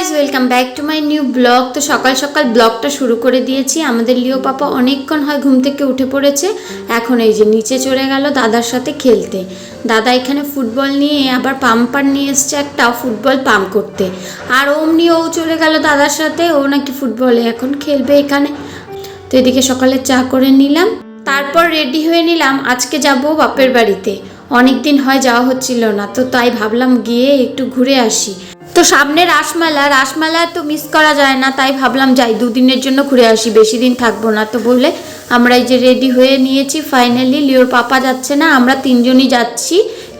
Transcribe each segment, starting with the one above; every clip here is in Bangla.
Guys, welcome back to my new blog. তো সকাল সকাল ব্লগটা শুরু করে দিয়েছি। আমাদের লিও পাপা অনেকক্ষণ হয় ঘুম থেকে উঠে পড়েছে। এখন এই যে নিচে চলে গেল দাদার সাথে খেলতে। দাদা এখানে ফুটবল নিয়ে আবার পাম্পার নিয়ে এসছে একটা, ফুটবল পাম্প করতে। আর অমনি ও চলে গেল দাদার সাথে, ও নাকি ফুটবলে এখন খেলবে এখানে। তো এদিকে সকালে চা করে নিলাম, তারপর রেডি হয়ে নিলাম। আজকে যাব বাপের বাড়িতে, অনেক দিন হয় যাওয়া হচ্ছিল না, তো তাই ভাবলাম গিয়ে একটু ঘুরে আসি। তো সামনে রাসমেলা তো মিস করা যায় না, তাই ভাবলাম যাই, দুদিনের জন্য ঘুরে আসি, বেশি দিন থাকবো না। তো বলে আমরা এই যে রেডি হয়ে নিয়েছি ফাইনালি। লিওর পাপা যাচ্ছে না, আমরা তিনজনই যাচ্ছি,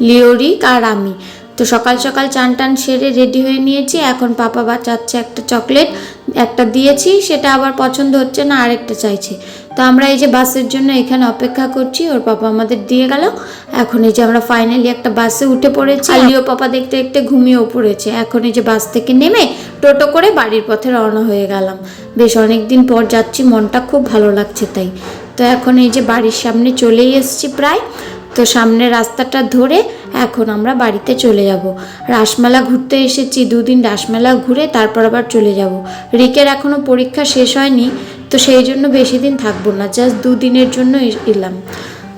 লিওরিক আর আমি। তো সকাল সকাল চান টান সেরে রেডি হয়ে নিয়েছি। এখন পাপা চাচ্ছে একটা চকলেট, একটা দিয়েছি, সেটা আবার পছন্দ হচ্ছে না, আরেকটা চাইছে। তো আমরা এই যে বাসের জন্য এখানে অপেক্ষা করছি, ওর পাপা আমাদের দিয়ে গেল। এখন এই যে আমরা ফাইনালি একটা বাসে উঠে পড়েছি। লিও পাপা দেখতে দেখতে ঘুমিয়েও পড়েছে। এখন এই যে বাস থেকে নেমে টোটো করে বাড়ির পথে রওনা হয়ে গেলাম। বেশ অনেক দিন পর যাচ্ছি, মনটা খুব ভালো লাগছে তাই। তো এখন এই যে বাড়ির সামনে চলেই এসেছি প্রায়। তো সামনে রাস্তাটা ধরে এখন আমরা বাড়িতে চলে যাব। রাসমেলা ঘুরতে এসেছি, দুদিন রাসমেলা ঘুরে তারপর আবার চলে যাব। রিকের এখনও পরীক্ষা শেষ হয়নি, তো সেই জন্য বেশি দিন থাকবো না, জাস্ট দুদিনের জন্য এলাম।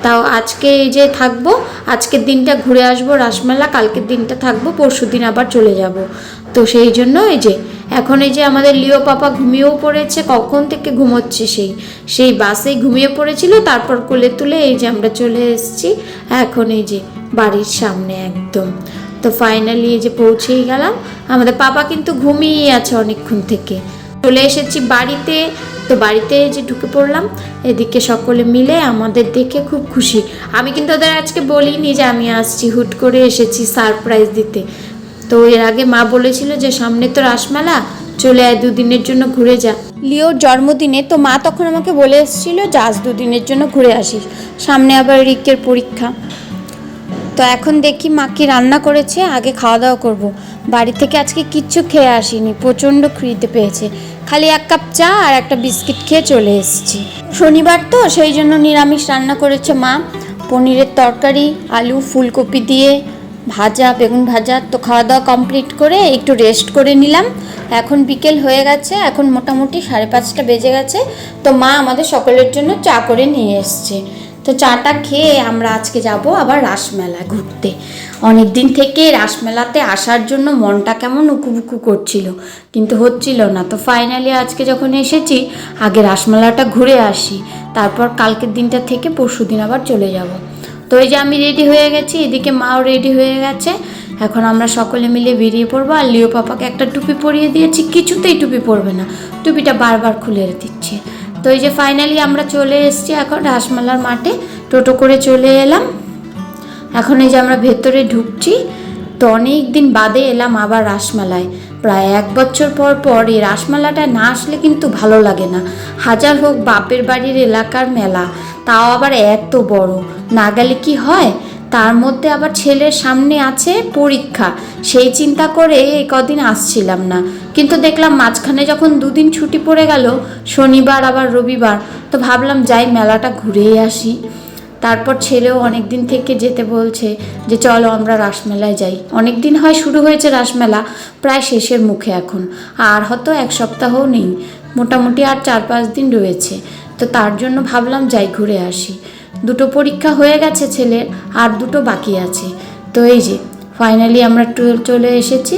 তাও আজকে এই যে থাকবো, আজকের দিনটা ঘুরে আসবো রাসমেলা, কালকের দিনটা থাকবো, পরশু দিন আবার চলে যাব। তো সেই জন্য এই যে এখন এই যে আমাদের লিও পাপা ঘুমিয়েও পড়েছে, কখন থেকে ঘুমোচ্ছে, সেই বাসেই ঘুমিয়ে পড়েছিল। তারপর কোলে তুলে এই যে আমরা চলে এসেছি এখন এই যে বাড়ির সামনে একদম। তো ফাইনালি এই যে পৌঁছেই গেলাম। আমাদের পাপা কিন্তু ঘুমিয়েই আছে অনেকক্ষণ থেকে। চলে এসেছি বাড়িতে। তো বাড়িতে যে ঢুকে পড়লাম, এদিকে সকলে মিলে আমাদের দেখে খুব খুশি। আমি কিন্তু ওদের আজকে বলিনি যে আমি আসছি, হুট করে এসেছি সারপ্রাইজ দিতে। তো এর আগে মা বলেছিল যে সামনে তো রাসমেলা, চলে আয়, দুদিনের জন্য ঘুরে যা। লিওর জন্মদিনে তো মা তখন আমাকে বলে এসেছিলো যে আজ দুদিনের জন্য ঘুরে আসিস, সামনে আবার রিকের পরীক্ষা। তো এখন দেখি মা কি রান্না করেছে, আগে খাওয়া দাওয়া করবো। বাড়ি থেকে আজকে কিচ্ছু খেয়ে আসিনি, প্রচণ্ড খিদে পেয়েছে। খালি এক কাপ চা আর একটা বিস্কিট খেয়ে চলে এসেছি। শনিবার তো সেই জন্য নিরামিষ রান্না করেছে মা, পনিরের তরকারি, আলু ফুলকপি দিয়ে ভাজা, বেগুন ভাজা। তো খাওয়া দাওয়া কমপ্লিট করে একটু রেস্ট করে নিলাম। এখন বিকেল হয়ে গেছে, এখন মোটামুটি 5:30 বেজে গেছে। তো মা আমাদের সকলের জন্য চা করে নিয়ে এসছে। তো চাটা খেয়ে আমরা আজকে যাব আবার রাসমেলা ঘুরতে। অনেক দিন থেকে রাসমেলাতে আসার জন্য মনটা কেমন উকুবুকু করছিল, কিন্তু হচ্ছিল না। তো ফাইনালি আজকে যখন এসেছি, আগে রাসমেলাটা ঘুরে আসি, তারপর কালকের দিনটা থেকে পরশু দিন আবার চলে যাব। তো এই যে আমি রেডি হয়ে গেছি, এদিকে মাও রেডি হয়ে গেছে। এখন আমরা সকলে মিলে বেরিয়ে পড়বো। আর লিও পাপাকে একটা টুপি পরিয়ে দিয়েছি, কিছুতেই টুপি পরবে না, টুপিটা বারবার খুলে দিচ্ছে। তো এই যে ফাইনালি আমরা চলে এসেছি এখন রাসমেলার মাঠে, টোটো করে চলে এলাম। এখন এই যে আমরা ভেতরে ঢুকছি। তো অনেক দিন বাদে এলাম আবার রাসমেলায়, প্রায় 1 বছর পর পর। এই রাসমেলাটা না আসলে কিন্তু ভালো লাগে না, হাজার হোক বাপের বাড়ির এলাকার মেলা, তাও আবার এত বড়, না গেলে কি হয়। তার মধ্যে আবার ছেলের সামনে আছে পরীক্ষা, সেই চিন্তা করে এই কদিন আসছিলাম না। কিন্তু দেখলাম মাঝখানে যখন 2 দিন ছুটি পড়ে গেল, শনিবার আবার রবিবার, তো ভাবলাম যাই মেলাটা ঘুরেই আসি। তারপর ছেলেও অনেক দিন থেকে যেতে বলছে যে চলো আমরা রাসমেলায় যাই। অনেক দিন হয় শুরু হয়েছে রাসমেলা, প্রায় শেষের মুখে এখন, আর হয়তো 1 সপ্তাহও নেই, মোটামুটি আর 4-5 দিন রয়েছে। তো তার জন্য ভাবলাম যাই ঘুরে আসি। 2টো পরীক্ষা হয়ে গেছে ছেলের, আর 2টো বাকি আছে। তো এই যে ফাইনালি আমরা চলে এসেছি।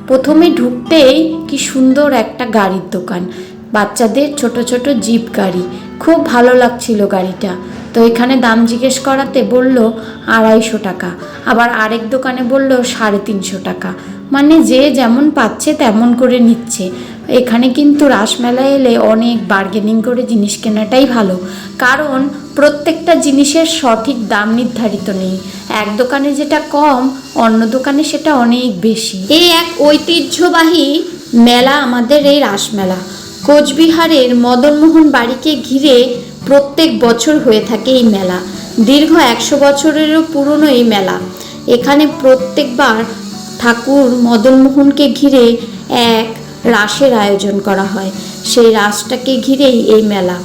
প্রথমে ঢুকতেই কি সুন্দর একটা গাড়ির দোকান, বাচ্চাদের ছোট ছোট জিপ গাড়ি, খুব ভালো লাগছিল গাড়িটা। তো এখানে দাম জিজ্ঞেস করাতে বলল 250 টাকা, আবার আরেক দোকানে বলল 350 টাকা, মানে যে যেমন পাচ্ছে তেমন করে নিচ্ছে। এখানে কিন্তু রাসমেলায় এলে অনেক বার্গেনিং করে জিনিস কেনাটাই ভালো, কারণ প্রত্যেকটা জিনিসের সঠিক দাম নির্ধারিত নেই। এক দোকানে যেটা কম, অন্য দোকানে সেটা অনেক বেশি। এই এক ঐতিহ্যবাহী মেলা আমাদের এই রাসমেলা, কোচবিহারের মদনমোহন বাড়িকে ঘিরে প্রত্যেক বছর হয়ে থাকে এই মেলা। দীর্ঘ 100 বছরেরও পুরনো এই মেলা। এখানে প্রত্যেকবার ঠাকুর মদনমোহনকে ঘিরে এক রাসের আয়োজন করা হয়, সেই রাসটাকে ঘিরেই এই মেলা।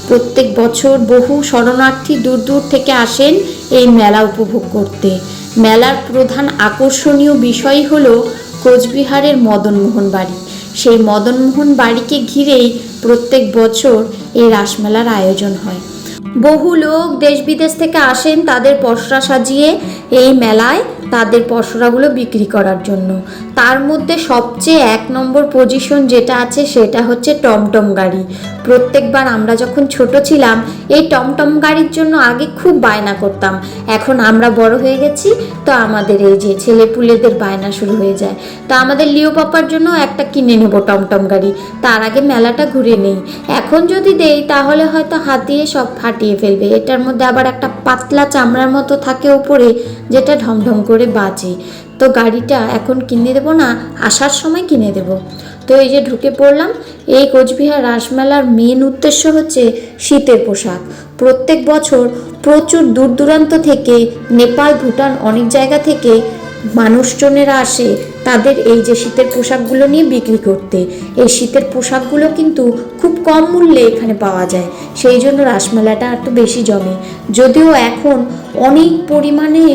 প্রত্যেক বছর বহু শরণার্থী দূর দূর থেকে আসেন এই মেলা উপভোগ করতে। মেলার প্রধান আকর্ষণীয় বিষয় হলো কোচবিহারের মদনমোহন বাড়ি। সেই মদনমোহন বাড়িকে ঘিরেই প্রত্যেক বছর এই রাসমেলার আয়োজন হয়। বহু লোক দেশ বিদেশ থেকে আসেন তাদের পসরা সাজিয়ে এই মেলায় তাদের পসরাগুলো বিক্রি করার জন্য। তার মধ্যে সবচেয়ে 1 নম্বর পজিশন যেটা আছে সেটা হচ্ছে টমটম গাড়ি। প্রত্যেকবার আমরা যখন ছোট ছিলাম এই টমটম গাড়ির জন্য আগে খুব বায়না করতাম। এখন আমরা বড় হয়ে গেছি, তো আমাদের এই যে ছেলেপুলেদের বায়না শুরু হয়ে যায়। তো আমাদের লিও পাপার জন্য একটা কিনে নেব টমটম গাড়ি, তার আগে মেলাটা ঘুরে নেই। এখন যদি দেই তাহলে হয়তো হাতিয়ে সব ফাটিয়ে ফেলবে। এটার মধ্যে আবার একটা পাতলা চামড়ার মতো থাকে উপরে, যেটা ঢমঢম করে বাজে। তো গাড়িটা এখন কিনে দেবো না, আসার সময় কিনে দেব। তো এই যে ঢুকে পড়লাম। এই কোচবিহার রাসমেলার মেন উদ্দেশ্য হচ্ছে শীতের পোশাক। প্রত্যেক বছর প্রচুর দূর দূরান্ত থেকে, নেপাল, ভুটান অনেক জায়গা থেকে মানুষজনেরা আসে তাদের এই যে শীতের পোশাকগুলো নিয়ে বিক্রি করতে। এই শীতের পোশাকগুলো কিন্তু খুব কম মূল্যে এখানে পাওয়া যায়, সেই জন্য রাসমেলাটা একটু বেশি জমে। যদিও এখন অনেক পরিমাণে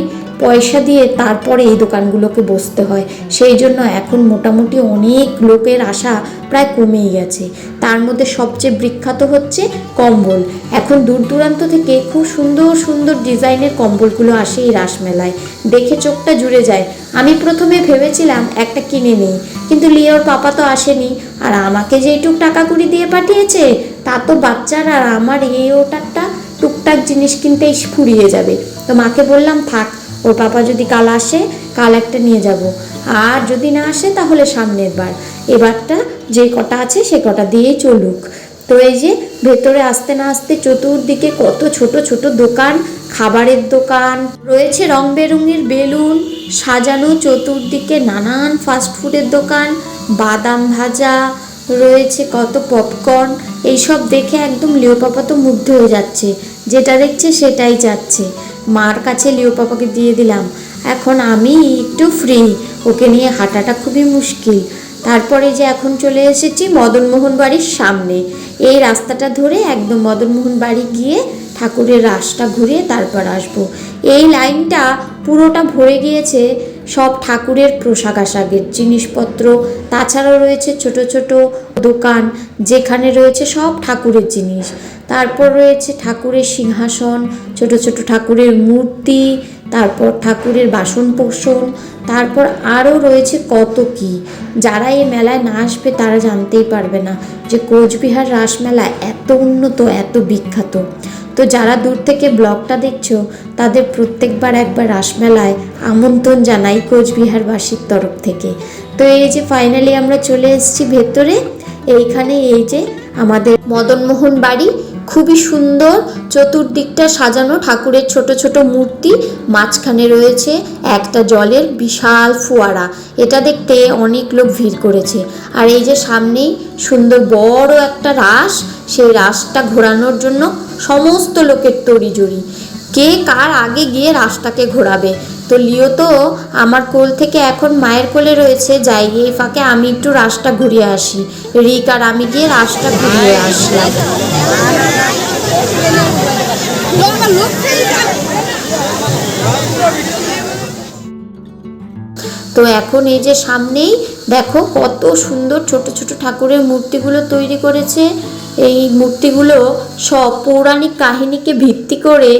পয়সা দিয়ে তারপরে এই দোকানগুলোকে বসতে হয়, সেই জন্য এখন মোটামুটি অনেক লোকের আসা প্রায় কমেই গেছে। তার মধ্যে সবচেয়ে বিখ্যাত হচ্ছে কম্বল। এখন দূর দূরান্ত থেকে খুব সুন্দর সুন্দর ডিজাইনের কম্বলগুলো আসে এই রাসমেলায়, দেখে চোখটা জুড়ে যায়। আমি প্রথমে ভেবেছিলাম একটা কিনে নিই, কিন্তু লিওর পাপা তো আসেনি, আর আমাকে যেইটুক টাকা কুড়ি দিয়ে পাঠিয়েছে তা তো বাচ্চার আর আমার এই ওটারটা টুকটাক জিনিস কিনতেই ফুরিয়ে যাবে। তো মাকে বললাম থাক, ওর পাপা যদি কাল আসে কাল একটা নিয়ে যাব, আর যদি না আসে তাহলে সামনের বার, এবারটা যে কটা আছে সে কটা দিয়েই চলুক। তো এই যে ভেতরে আসতে না আসতে চতুর্দিকে কত ছোট ছোট দোকান, খাবারের দোকান রয়েছে, রং বেরঙের বেলুন সাজানো, চতুর্দিকে নানান ফাস্টফুডের দোকান, বাদাম ভাজা রয়েছে, কত পপকর্ন। এইসব দেখে একদম লিও পাপা তো মুগ্ধ হয়ে যাচ্ছে, যেটা দেখছে সেটাই যাচ্ছে। মার কাছে লিও পাপাকে দিয়ে দিলাম। এখন আমি একটু ফ্রি, ওকে নিয়ে হাঁটাটা খুবই মুশকিল। তারপরে যে এখন চলে এসেছি মদনমোহন বাড়ির সামনে। এই রাস্তাটা ধরে একদম মদনমোহন বাড়ি গিয়ে ঠাকুরের রাসটা ঘুরিয়ে তারপর আসবো। এই লাইনটা পুরোটা ভরে গিয়েছে সব ঠাকুরের পোশাক আশাকের জিনিসপত্র, তাছাড়াও রয়েছে ছোট ছোট দোকান যেখানে রয়েছে সব ঠাকুরের জিনিস। তারপর রয়েছে ঠাকুরের সিংহাসন, ছোট ছোট ঠাকুরের মূর্তি, তারপর ঠাকুরের বাসন কোসন, তারপর আরও রয়েছে কত কি। যারা এই মেলায় না আসবে তারা জানতেই পারবে না যে কোচবিহার রাসমেলা এত উন্নত, এত বিখ্যাত। তো যারা দূর থেকে ব্লগটা দেখছো তাদের প্রত্যেকবার একবার রাসমেলায় আমন্ত্রণ জানাই কোচবিহারবাসীর তরফ থেকে। তো এই যে ফাইনালি আমরা চলে এসেছি ভেতরে। এইখানে এই যে আমাদের মদনমোহন বাড়ি, খুবই সুন্দর, চতুর্দিকটা সাজানো ঠাকুরের ছোট ছোট মূর্তি, মাঝখানে রয়েছে একটা জলের বিশাল ফোয়ারা। এটা দেখতে অনেক লোক ভিড় করেছে। আর এই যে সামনেই সুন্দর বড় একটা রাস, সেই রাসটা ঘোরানোর জন্য সমস্ত লোকের তড়িজড়ি, কে কার আগে গিয়ে রাসটাকে ঘোরাবে। তো লিও তো আমার কোল থেকে এখন মায়ের কোলে রয়েছে, যাই এই ফাঁকে আমি একটু রাসটা ঘুরিয়ে আসি। রিক আর আমি গিয়ে রাসটা ঘুরিয়ে আসলাম। তো এখন এই যে সামনেই দেখো কত সুন্দর ছোট ছোট ঠাকুরের মূর্তিগুলো তৈরি করেছে। এই মূর্তিগুলো সব পৌরাণিক কাহিনীকে ভিত্তি করে,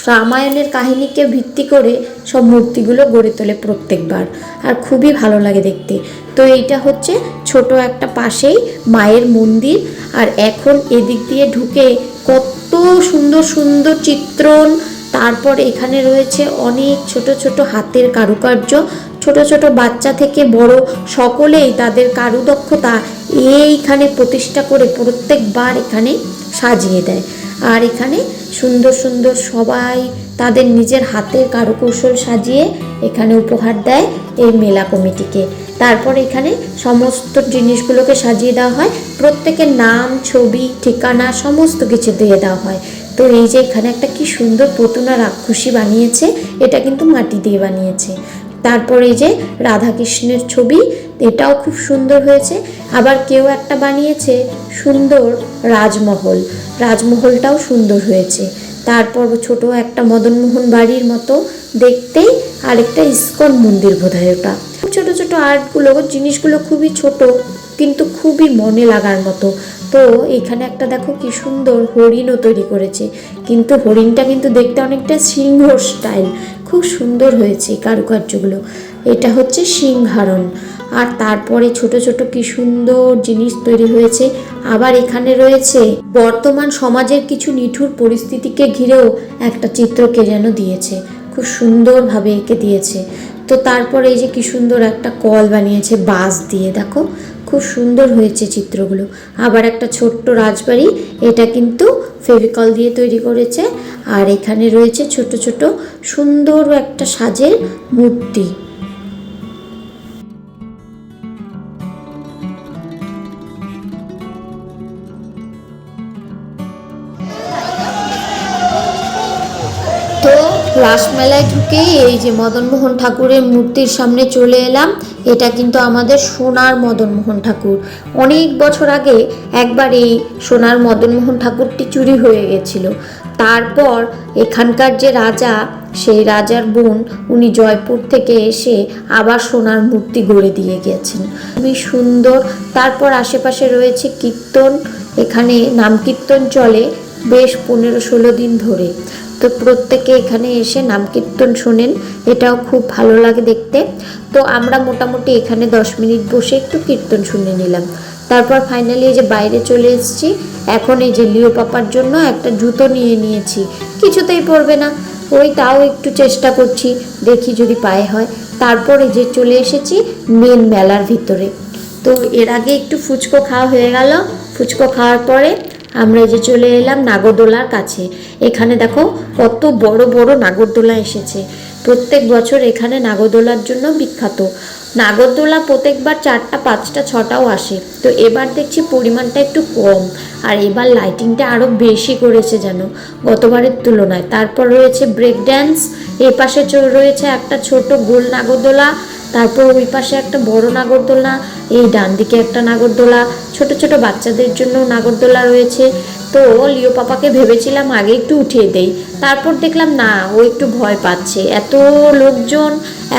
রামায়ণের কাহিনীকে ভিত্তি করে সব মূর্তিগুলো গড়ে তোলে প্রত্যেকবার, আর খুবই ভালো লাগে দেখতে। তো এইটা হচ্ছে ছোট একটা পাশেই মায়ের মন্দির। আর এখন এদিক দিয়ে ঢুকে কত সুন্দর সুন্দর চিত্রণ, তারপর এখানে রয়েছে অনেক ছোট ছোট হাতের কারুকার্য। ছোট ছোট বাচ্চা থেকে বড় সকলেই তাদের কারুদক্ষতা এইখানে প্রতিষ্ঠা করে প্রত্যেকবার এখানে সাজিয়ে দেয়। আর এখানে সুন্দর সুন্দর সবাই তাদের নিজের হাতের কারুকৌশল সাজিয়ে এখানে উপহার দেয় এই মেলা কমিটিকে। তারপর এখানে সমস্ত জিনিসগুলোকে সাজিয়ে দেওয়া হয়, প্রত্যেকের নাম, ছবি, ঠিকানা সমস্ত কিছু দিয়ে দেওয়া হয়। তো এই যে এখানে একটা কি সুন্দর পুতুনা রাক্ষসী বানিয়েছে, এটা কিন্তু মাটি দিয়ে বানিয়েছে। তারপর এই যে রাধাকৃষ্ণের ছবি, এটাও খুব সুন্দর হয়েছে। আবার কেউ একটা বানিয়েছে সুন্দর রাজমহল, রাজমহলটাও সুন্দর হয়েছে। তারপর ছোট একটা মদনমোহন বাড়ির মতো দেখতেই আরেকটা ইস্কন মন্দির বোধহয় ওটা। ছোট ছোট আর্টগুলো, জিনিসগুলো খুবই ছোট, কিন্তু খুবই মনে লাগার মতো। তো এখানে একটা দেখো কি সুন্দর হরিণও তৈরি করেছে, কিন্তু হরিণটা কিন্তু দেখতে অনেকটা সিংহ স্টাইল, খুব সুন্দর হয়েছে কারুকার্যগুলো। এটা হচ্ছে সিংহারন। আর তারপরে ছোট ছোট কি সুন্দর জিনিস তৈরি হয়েছে। আবার এখানে রয়েছে বর্তমান সমাজের কিছু নিঠুর পরিস্থিতিকে ঘিরেও একটা চিত্রকে যেন দিয়েছে, খুব সুন্দরভাবে এঁকে দিয়েছে। তো তারপরে এই যে কি সুন্দর একটা কল বানিয়েছে বাঁশ দিয়ে, দেখো খুব সুন্দর হয়েছে চিত্রগুলো। আবার একটা ছোট্ট রাজবাড়ি, এটা কিন্তু ফেভিকল দিয়ে তৈরি করেছে। আর এখানে রয়েছে ছোট ছোট সুন্দর একটা সাজের মূর্তি। তো রাসমেলায় ঢুকে এই যে মদনমোহন ঠাকুরের মূর্তির সামনে চলে এলাম। এটা কিন্তু আমাদের সোনার মদনমোহন ঠাকুর। অনেক বছর আগে একবার এই সোনার মদনমোহন ঠাকুরটি চুরি হয়ে গেছিল। তারপর এখানকার যে রাজা, সেই রাজার বোন, উনি জয়পুর থেকে এসে আবার সোনার মূর্তি গড়ে দিয়ে গেছেন, খুবই সুন্দর। তারপর আশেপাশে রয়েছে কীর্তন, এখানে নাম কীর্তন চলে বেশ 15-16 দিন ধরে। তো প্রত্যেকে এখানে এসে নাম কীর্তন শোনেন, এটাও খুব ভালো লাগে দেখতে। তো আমরা মোটামুটি এখানে 10 মিনিট বসে একটু কীর্তন শুনে নিলাম। তারপর ফাইনালি এই যে বাইরে চলে এসেছি। এখন এই যে লিও পাপার জন্য একটা জুতো নিয়ে নিয়েছি, কিছুতেই পরবে না, ওই তাও একটু চেষ্টা করছি, দেখি যদি পায়ে হয়। তারপরে যে চলে এসেছি মেন মেলার ভিতরে। তো এর আগে একটু ফুচকো খাওয়া হয়ে গেল। ফুচকো খাওয়ার পরে আমরা যে চলে এলাম নাগরদোলার কাছে। এখানে দেখো কত বড় বড় নাগরদোলা এসেছে। প্রত্যেক বছর এখানে নাগরদোলার জন্য বিখ্যাত। নাগরদোলা প্রত্যেকবার 4টা 5টা 6টাও আসে, তো এবার দেখছি পরিমাণটা একটু কম। আর এবার লাইটিংটা আরও বেশি করেছে যেন গতবারের তুলনায়। তারপর রয়েছে ব্রেক ড্যান্স, এ পাশে রয়েছে একটা ছোট গোল নাগরদোলা, তারপর ওই পাশে একটা বড় নাগরদোলা, এই ডান দিকে একটা নাগরদোলা, ছোট ছোট বাচ্চাদের জন্য নাগরদোলা রয়েছে। তো লিও পাপাকে ভেবেছিলাম আগে একটু উঠিয়ে দেই, তারপর দেখলাম না, ও একটু ভয় পাচ্ছে, এত লোকজন,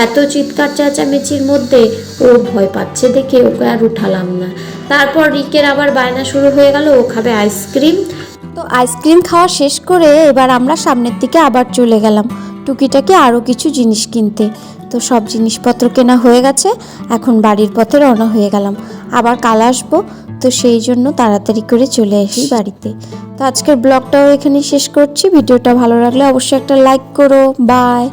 এত চিৎকার চেঁচামেচির মধ্যে ও ভয় পাচ্ছে দেখে ওকে আর উঠালাম না। তারপর রিকের আবার বায়না শুরু হয়ে গেল, ও খাবে আইসক্রিম। তো আইসক্রিম খাওয়া শেষ করে এবার আমরা সামনের দিকে আবার চলে গেলাম টুকিটাকি আরও কিছু জিনিস কিনতে। তো সব জিনিসপত্র কেনা হয়ে গেছে, এখন বাড়ির পথে রওনা হয়ে গেলাম। আবার কাল আসবো, তো সেই জন্য তাড়াতাড়ি করে চলে আসি বাড়িতে। তো আজকের ব্লগটাও এখানেই শেষ করছি। ভিডিওটা ভালো লাগলে অবশ্যই একটা লাইক করো। বাই।